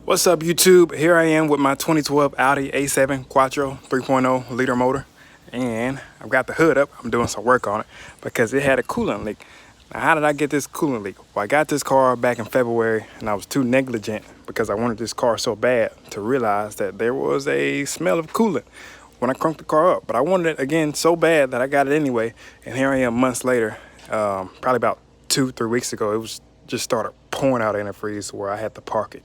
What's up, YouTube? Here I am with my 2012 Audi A7 Quattro 3.0 liter motor, and I've got the hood up. I'm doing some work on it because it had a coolant leak. Now, how did I get this coolant leak? Well, I got this car back in February, and I was too negligent because I wanted this car so bad to realize that there was a smell of coolant when I cranked the car up. But I wanted it again so bad that I got it anyway, and here I am months later, probably about 2-3 weeks ago. It was just started pouring out antifreeze where I had to park it.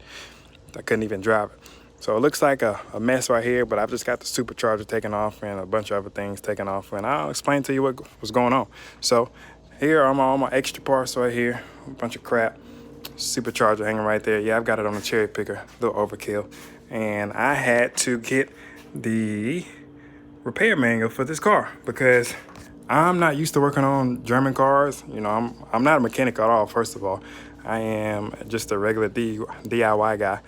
I couldn't even drive it. So it looks like a mess right here, but I've just got the supercharger taken off and a bunch of other things taken off, and I'll explain to you what was going on. So here are all my extra parts right here, a bunch of crap. Supercharger hanging right there. Yeah, I've got it on a cherry picker, a little overkill. And I had to get the repair manual for this car because I'm not used to working on German cars. You know, I'm not a mechanic at all, first of all. I am just a regular DIY guy.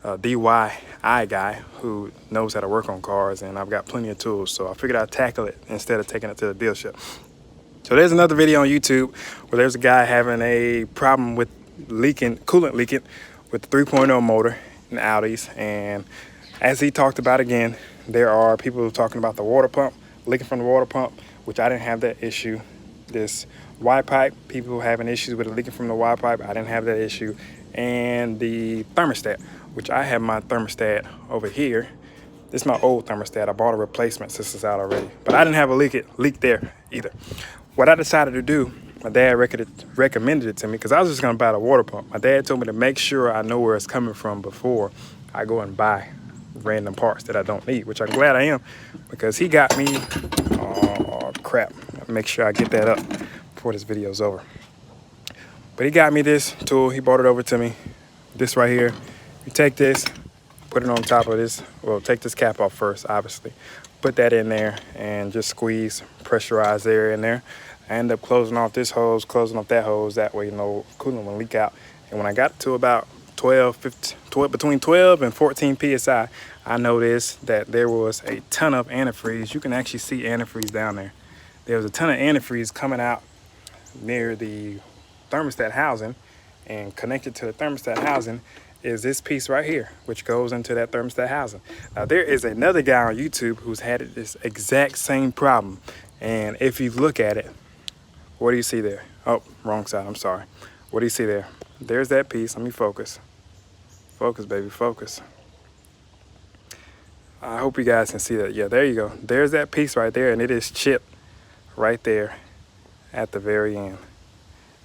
DIY guy who knows how to work on cars, and I've got plenty of tools, so I figured I'd tackle it instead of taking it to the dealership. So there's another video on YouTube where there's a guy having a problem with coolant leaking with the 3.0 motor in Audis, and as he talked about again, there are people talking about the water pump, leaking from the water pump, which I didn't have that issue. This Y pipe, people having issues with it leaking from the Y pipe, I didn't have that issue. And the thermostat, which I have my thermostat over here. This is my old thermostat. I bought a replacement since it's out already, but I didn't have a leak there either. What I decided to do, my dad recommended it to me because I was just gonna buy the water pump. My dad told me to make sure I know where it's coming from before I go and buy random parts that I don't need, which I'm glad I am, because he got me, oh crap, make sure I get that up before this video's over. But he got me this tool, he brought it over to me, this right here. You take this, put it on top of this, well, take this cap off first, obviously. Put that in there and just squeeze, pressurize the area in there. I end up closing off this hose, closing off that hose, that way, you know, coolant will leak out. And when I got to about between 12 and 14 PSI, I noticed that there was a ton of antifreeze. You can actually see antifreeze down there. There was a ton of antifreeze coming out near the thermostat housing, and connected to the thermostat housing is this piece right here, which goes into that thermostat housing. Now, there is another guy on YouTube who's had this exact same problem, and if you look at it, what do you see there? Oh, wrong side, I'm sorry. What do you see there? There's that piece. Let me focus. Focus, baby, focus. I hope you guys can see that. Yeah, there you go. There's that piece right there, and it is chipped right there at the very end.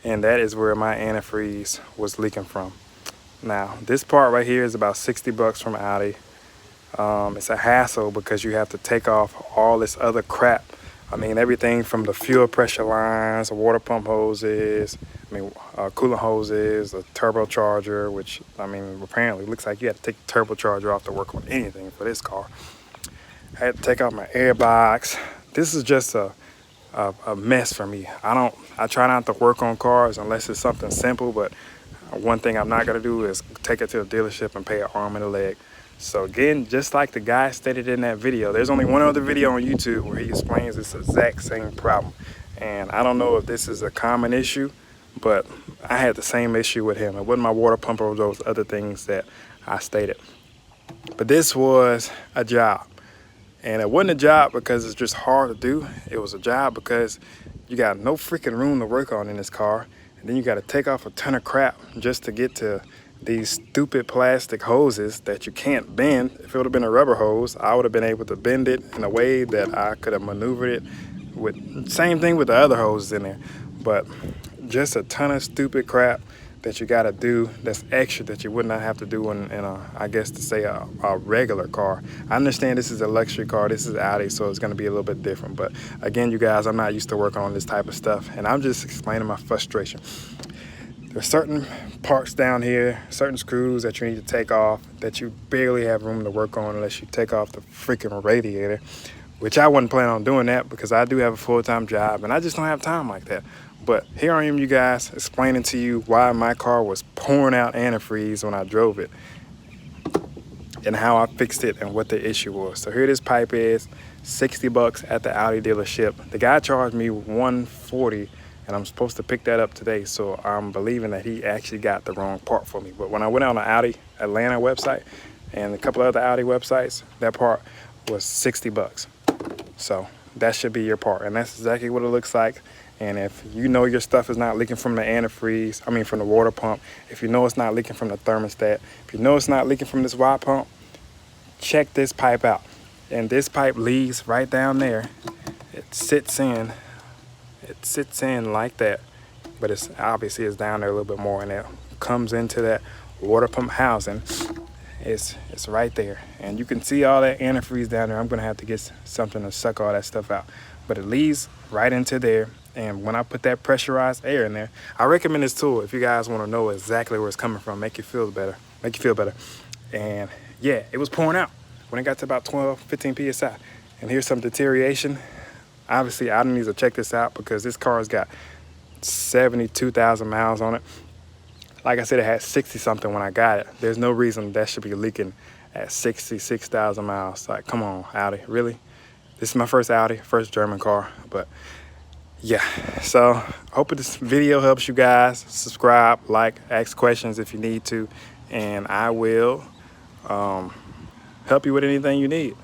And that is where my antifreeze was leaking from. Now, this part right here is about 60 bucks from Audi. It's a hassle because you have to take off all this other crap. I mean, everything from the fuel pressure lines, the water pump hoses, coolant hoses, a turbocharger, which, I mean, apparently looks like you had to take the turbocharger off to work on anything for this car. I had to take out my air box. This is just a mess for me. I try not to work on cars unless it's something simple, but one thing I'm not gonna do is take it to the dealership and pay an arm and a leg. So again, just like the guy stated in that video, there's only one other video on YouTube where he explains this exact same problem. And I don't know if this is a common issue, but I had the same issue with him. It wasn't my water pump or those other things that I stated. But this was a job. And it wasn't a job because it's just hard to do. It was a job because you got no freaking room to work on in this car. And then you got to take off a ton of crap just to get to these stupid plastic hoses that you can't bend. If it would have been a rubber hose, I would have been able to bend it in a way that I could have maneuvered it with. Same thing with the other hoses in there. But just a ton of stupid crap that you got to do that's extra that you would not have to do in a, I guess to say, a regular car. I understand this is a luxury car, this is Audi, so it's going to be a little bit different. But again, you guys, I'm not used to working on this type of stuff, and I'm just explaining my frustration. There's certain parts down here, certain screws that you need to take off that you barely have room to work on unless you take off the freaking radiator, which I wasn't planning on doing that because I do have a full-time job and I just don't have time like that. But here I am, you guys, explaining to you why my car was pouring out antifreeze when I drove it and how I fixed it and what the issue was. So here this pipe is, 60 bucks at the Audi dealership. The guy charged me $140 and I'm supposed to pick that up today. So I'm believing that he actually got the wrong part for me. But when I went on the Audi Atlanta website and a couple other Audi websites, that part was 60 bucks. So that should be your part, and that's exactly what it looks like. And if you know your stuff is not leaking from the antifreeze, from the water pump, if you know it's not leaking from the thermostat, if you know it's not leaking from this water pump, check this pipe out. And this pipe leads right down there. It sits in like that, but it's obviously it's down there a little bit more, and it comes into that water pump housing. It's right there, and you can see all that antifreeze down there. I'm gonna have to get something to suck all that stuff out, but it leads right into there. And when I put that pressurized air in there, I recommend this tool if you guys want to know exactly where it's coming from, make you feel better. And yeah, it was pouring out when it got to about 12-15 psi. And here's some deterioration. Obviously I need to check this out because this car's got 72,000 miles on it. Like I said, it had 60 something when I got it. There's no reason that should be leaking at 66,000 miles. Like, come on, Audi, really? This is my first Audi, first German car. But yeah, so I hope this video helps you guys. Subscribe, like, ask questions if you need to, and I will help you with anything you need.